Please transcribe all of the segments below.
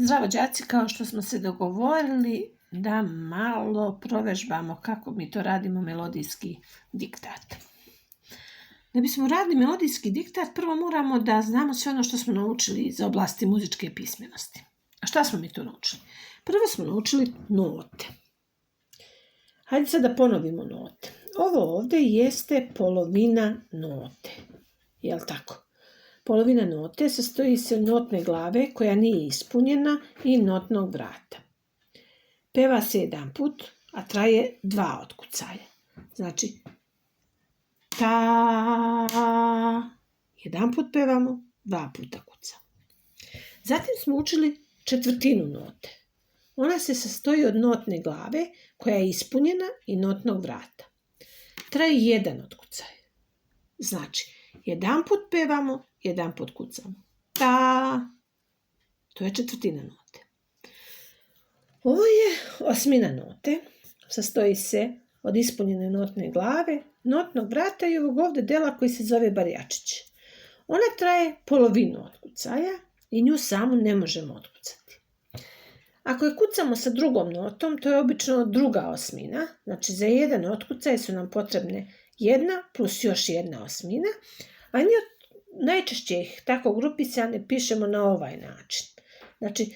Zdravo đaci, kao što smo se dogovorili da malo provežbamo kako mi to radimo melodijski diktat. Da bismo radili melodijski diktat, prvo moramo da znamo sve ono što smo naučili iz oblasti muzičke pismenosti. A šta smo mi to naučili? Prvo smo naučili note. Hajde sad da ponovimo note. Ovo ovdje jeste polovina note. Jel' tako? Polovina note sastoji se od notne glave koja nije ispunjena i notnog vrata. Peva se jedan put, a traje 2 otkucaja. Znači, ta, jedan put pevamo, 2 puta kucamo. Zatim smo učili četvrtinu note. Ona se sastoji od notne glave koja je ispunjena i notnog vrata. Traje 1 otkucaj. Znači, jedan put pevamo, jedan put kucamo. Ta, to je četvrtina note. Ovo je osmina note. Sastoji se od ispunjene notne glave, notnog vrata i ovog ovdje dela koji se zove barjačić. Ona traje polovinu otkucaja i nju samu ne možemo otkucati. Ako je kucamo sa drugom notom, to je obično druga osmina. Znači za jedan otkucaj su nam potrebne 1 plus još 1 osmina, a najčešće ih tako grupisane pišemo na ovaj način. Znači,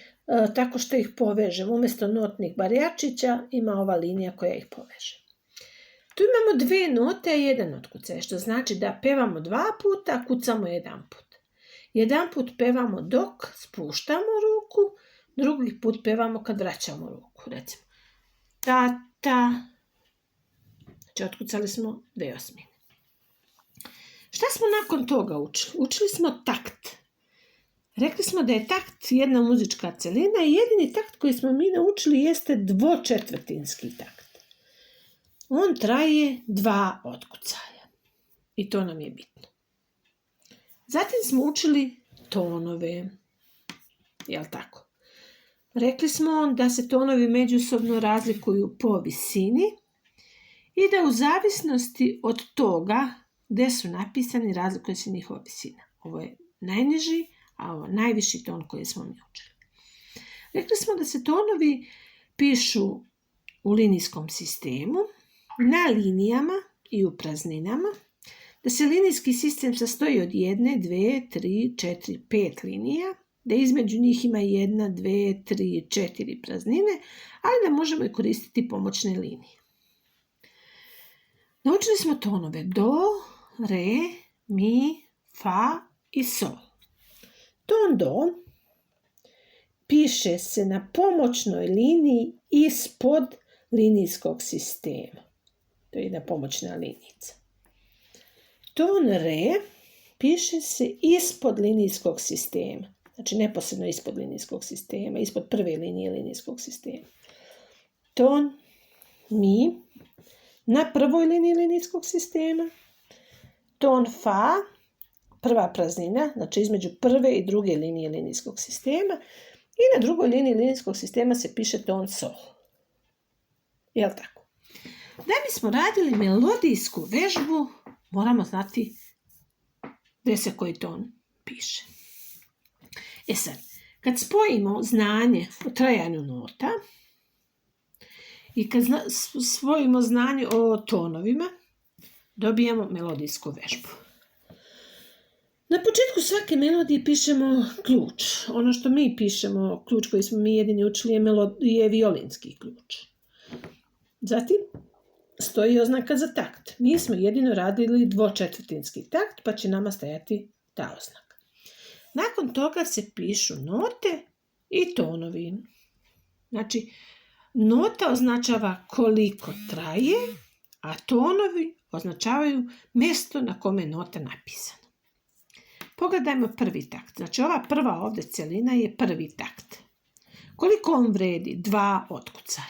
tako što ih povežemo. Umjesto notnih barjačića ima ova linija koja ih poveže. Tu imamo 2 note, a 1 otkucaj, što znači da pevamo 2 puta, a kucamo 1 put. Jedan put pevamo dok spuštamo ruku, drugi put pevamo kad vraćamo ruku. Recimo, ta, ta. Znači, otkucali smo 2 osmine. Šta smo nakon toga učili? Učili smo takt. Rekli smo da je takt jedna muzička celina i jedini takt koji smo mi naučili jeste dvočetvrtinski takt. On traje 2 otkucaja. I to nam je bitno. Zatim smo učili tonove. Jel' tako? Rekli smo da se tonovi međusobno razlikuju po visini i da u zavisnosti od toga gdje su napisani razlikuje se njihova visina. Ovo je najniži, a ovo najviši ton koji smo mi učili. Rekli smo da se tonovi pišu u linijskom sistemu, na linijama i u prazninama, da se linijski sistem sastoji od 1, 2, 3, 4, 5 linija, da između njih ima 1, 2, 3, 4 praznine, ali da možemo i koristiti pomoćne linije. Naučili smo tonove do, re, mi, fa i sol. Ton do piše se na pomoćnoj liniji ispod linijskog sistema. To je jedna pomoćna linica. Ton re piše se ispod linijskog sistema. Znači neposredno ispod linijskog sistema, ispod prve linije linijskog sistema. Ton mi na prvoj liniji linijskog sistema. Ton fa, prva praznina, znači između prve i druge linije linijskog sistema. I na drugoj liniji linijskog sistema se piše ton sol. Jel' tako? Da bismo radili melodijsku vežbu, moramo znati gdje se koji ton piše. E sad, kad spojimo znanje o trajanju nota i kad spojimo znanje o tonovima, dobijamo melodijsku vežbu. Na početku svake melodije pišemo ključ. Ono što mi pišemo, ključ koji smo mi jedini učili je violinski ključ. Zatim stoji oznaka za takt. Mi smo jedino radili dvočetvrtinski takt, pa će nama stajati ta oznaka. Nakon toga se pišu note i tonovi. Znači, nota označava koliko traje, a tonovi označavaju mjesto na kome je nota napisana. Pogledajmo prvi takt. Znači, ova prva ovdje celina je prvi takt. Koliko on vredi? 2 otkucaja.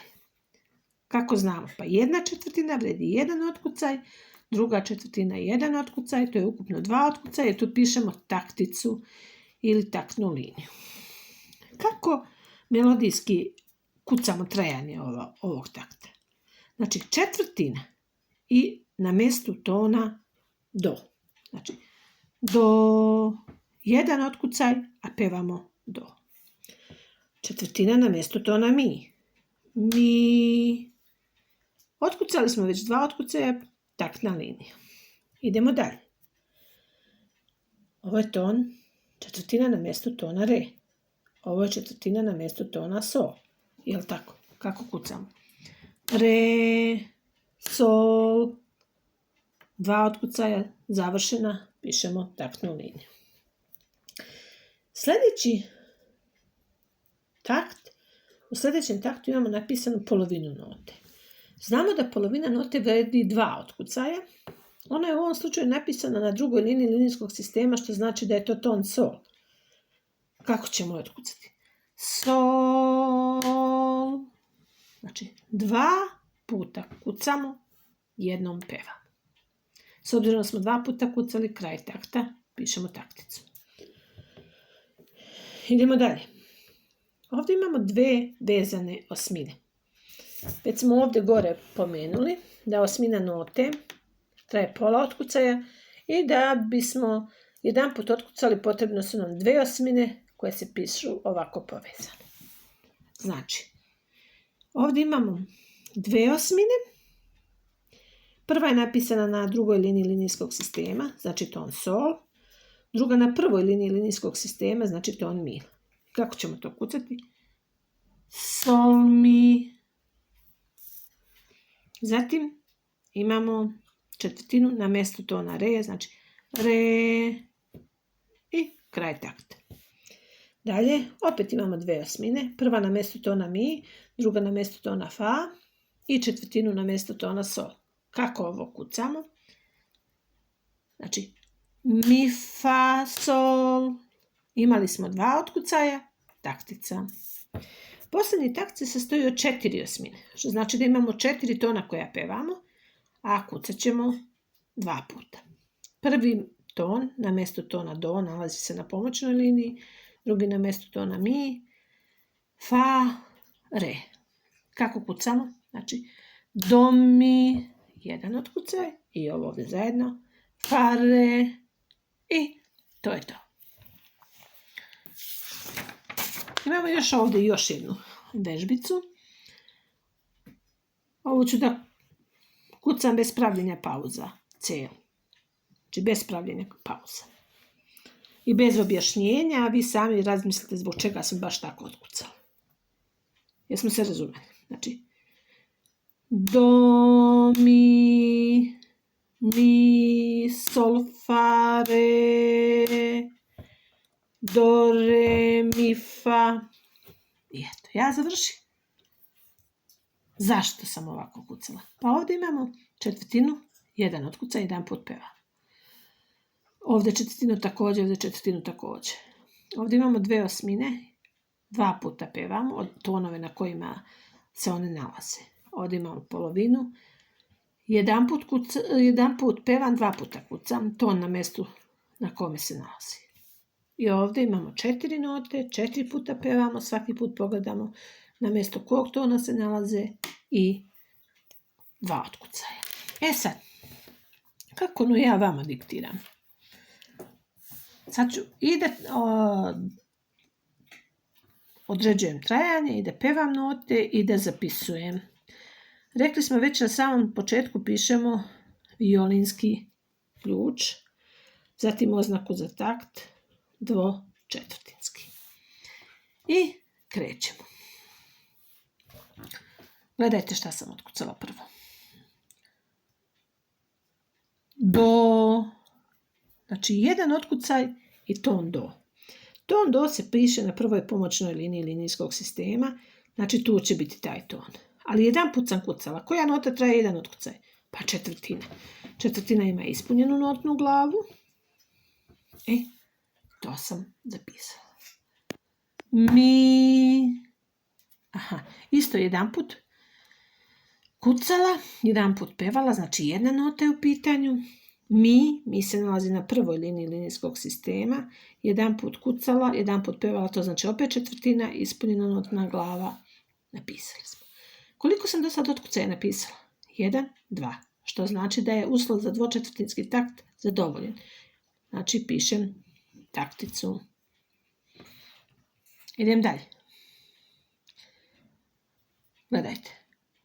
Kako znamo? Pa 1/4 vredi 1 otkucaj, druga četvrtina 1 otkucaj, to je ukupno 2 otkucaja, tu pišemo takticu ili taktnu liniju. Kako melodijski kucamo trajanje ovog takta? Znači, četvrtina i na mjestu tona do. Znači, do 1 otkucaj, a pevamo do. četvrtina na mjestu tona mi. Mi. Otkucali smo već 2 otkucaja, taktna linija. Idemo dalje. Ovo je ton, četvrtina na mjestu tona re. Ovo je četvrtina na mjestu tona sol. Jel tako? Kako kucamo? Re, sol, 2 otkucaja, završena, pišemo taktnu liniju. Sljedeći takt, u sljedećem taktu imamo napisanu polovinu note. Znamo da polovina note vredi 2 otkucaja. Ona je u ovom slučaju napisana na drugoj liniji linijskog sistema, što znači da je to ton sol. Kako ćemo je otkucati? Sol. Znači, 2 puta kucamo, jednom pevamo. S obzirom da smo 2 puta kucali, kraj takta, pišemo takticu. Idemo dalje. Ovdje imamo 2 vezane osmine. Već smo ovdje gore pomenuli da osmina note traje pola otkucaja i da bismo jedan put otkucali potrebno su nam 2 osmine koje se pišu ovako povezane. Znači, ovdje imamo 2 osmine. Prva je napisana na drugoj liniji linijskog sistema, znači ton sol. Druga na prvoj liniji linijskog sistema, znači ton mi. Kako ćemo to kucati? Sol, mi. Zatim imamo četvrtinu na mjestu tona re, znači re i kraj takta. Dalje, opet imamo 2 osmine. Prva na mjestu tona mi, druga na mjestu tona fa i četvrtinu na mjestu tona sol. Kako ovo kucamo? Znači, mi, fa, sol. Imali smo 2 otkucaja, taktica. Posljednji takt se sastoji od 4 osmine, što znači da imamo 4 tona koja pevamo, a kucat ćemo 2 puta. Prvi ton na mjestu tona do nalazi se na pomoćnoj liniji, drugi na mjestu tona mi, fa, re. Kako kucamo? Znači, do, mi, jedan otkucaj i ovo ovdje zajedno, fa, re i to je to. Imamo ovdje još jednu vežbicu. Ovo ću da kucam bez pravljenja pauza. Cijelu. Znači bez pravljenja pauza. I bez objašnjenja, a vi sami razmislite zbog čega sam baš tako otkucala. Jesmo se razumeli? Znači, do, mi, sol, fa, re, do, re, mi, fa. I eto, ja završim. Zašto sam ovako kucala? Pa ovdje imamo četvrtinu, jedan otkucaj, jedan put peva. Ovdje četvrtinu također, ovdje četvrtinu također. Ovdje imamo 2 osmine, 2 puta pevamo od tonove na kojima se one nalaze. Ovdje imamo polovinu, jedan put pevam, 2 puta kucam, ton na mjestu na kome se nalazi. I ovdje imamo 4 note, 4 puta pevamo, svaki put pogledamo na mjesto kog tona se nalaze i 2 otkucaja. E sad, kako ja vama diktiram? Sad ću određujem trajanje i da pevam note i da zapisujem. Rekli smo već na samom početku pišemo violinski ključ, zatim oznaku za takt, dvočetvrtinski. I krećemo. Gledajte šta sam otkucala prvo. Do, znači jedan otkucaj i ton do. Ton do se piše na prvoj pomoćnoj liniji linijskog sistema, znači tu će biti taj ton. Ali jedan put sam kucala. Koja nota traje jedan otkucaj? Pa četvrtina. Četvrtina ima ispunjenu notnu glavu. To sam zapisala. Mi. Isto jedan put kucala, jedan put pevala, znači jedna nota je u pitanju. Mi se nalazi na prvoj liniji linijskog sistema. Jedan put kucala, jedan put pevala, to znači opet četvrtina, ispunjena notna glava. Napisali smo. Koliko sam do sad otkucaja napisala? 1, 2. Što znači da je uslov za dvočetvrtinski takt zadovoljen. Znači pišem takticu. Idem dalje. Gledajte.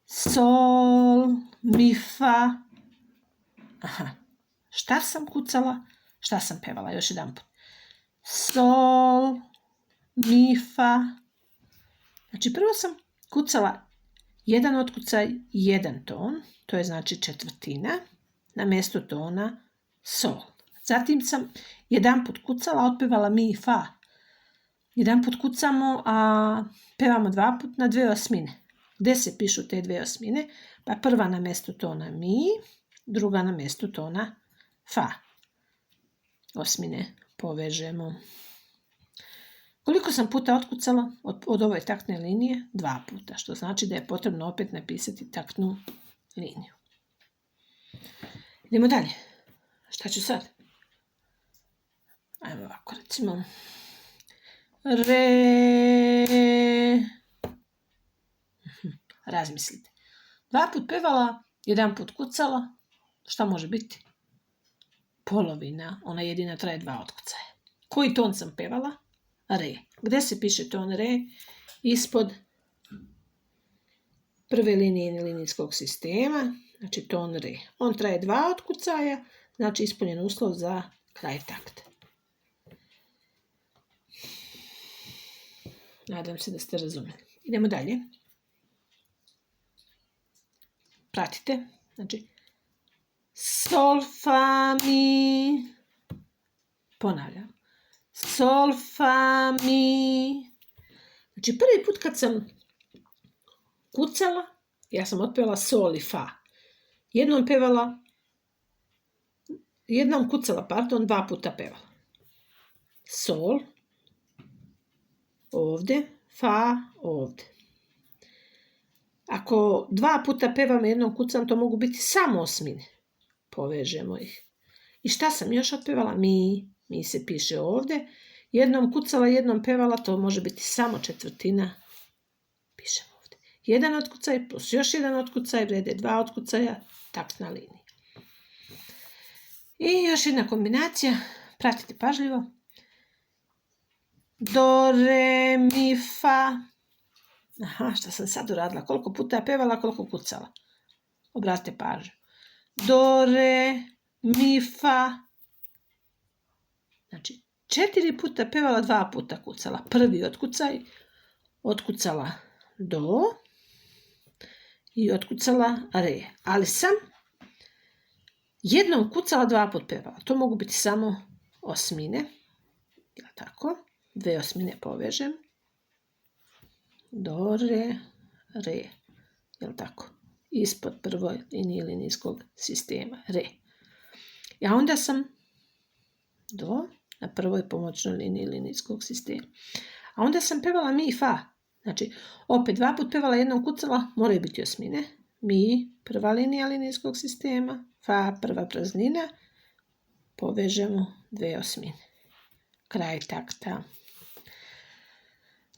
Sol, mi, fa. Aha. Šta sam kucala? Šta sam pevala? Još jedan put. Sol, mi, fa. Znači prvo sam kucala jedan otkucaj, jedan ton. To je znači četvrtina. Na mjesto tona sol. Zatim sam jedan put kucala, otpevala mi i fa. Jedan put kucamo, a pevamo dva put na 2/8. Gdje se pišu te 2/8? Pa prva na mjesto tona mi, druga na mjesto tona fa. 8 povežemo. Koliko sam puta otkucala od ove taktne linije? 2 puta, što znači da je potrebno opet napisati taktnu liniju. Idemo dalje. Šta ću sad? Ajmo ovako, recimo. Re. Razmislite. 2 put pevala, 1 put kucala. Šta može biti? Polovina. Ona jedina traje 2 otkucaja. Koji ton sam pevala? Re. Gdje se piše ton re? Ispod prve linije linijskog sistema. Znači ton re. On traje 2 otkucaja. Znači ispunjen uslov za kraj takta. Nadam se da ste razumjeli. Idemo dalje. Pratite. Znači, sol, fa, mi. Ponavljam. Sol, fa, mi. Znači, prvi put kad sam kucala, ja sam otpevala sol i fa. Jednom kucala, 2 puta pevala. Sol, ovdje, fa, ovdje. Ako 2 puta pevam jednom kucam, to mogu biti samo 8. Povežemo ih. I šta sam još otpevala? Mi se piše ovdje. Jednom kucala, jednom pevala, to može biti samo četvrtina. Pišemo ovdje. Jedan otkucaj plus još jedan otkucaj, vrede 2 otkucaja, taktna linija. I još jedna kombinacija, pratite pažljivo. Do, re, mi, fa. Aha, šta sam sad uradila? Koliko puta pevala, koliko kucala? Obratite pažnju. Do, re, mi, fa. Znači, 4 puta pevala, 2 puta kucala. Prvi otkucaj, otkucala do i otkucala re. Ali sam jednom kucala, 2 puta pevala. To mogu biti samo 8. Jel tako? 2/8 povežem. Do, re, re. Jel tako? Ispod prvoj linije linijskog sistema. Re. A onda sam do na prvoj pomoćnoj liniji linijskog sistema. A onda sam pevala mi i fa. Znači, opet 2 put pevala, jednom kucala, moraju biti 8. Mi, prva linija linijskog sistema. Fa, prva praznina. Povežemo 2/8. Kraj takta.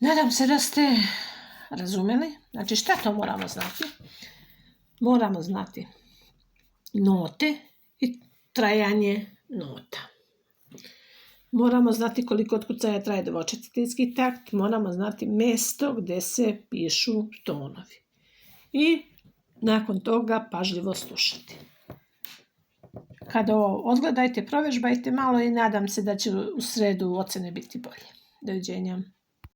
Nadam se da ste razumjeli. Znači, šta to moramo znati? Moramo znati note i trajanje nota. Moramo znati koliko otkucaja traje dvočetvrtinski takt. Moramo znati mjesto gdje se pišu tonovi. I nakon toga pažljivo slušati. Kada odgledajte, provežbajte malo i nadam se da će u sredu ocjene biti bolje. Doviđenja.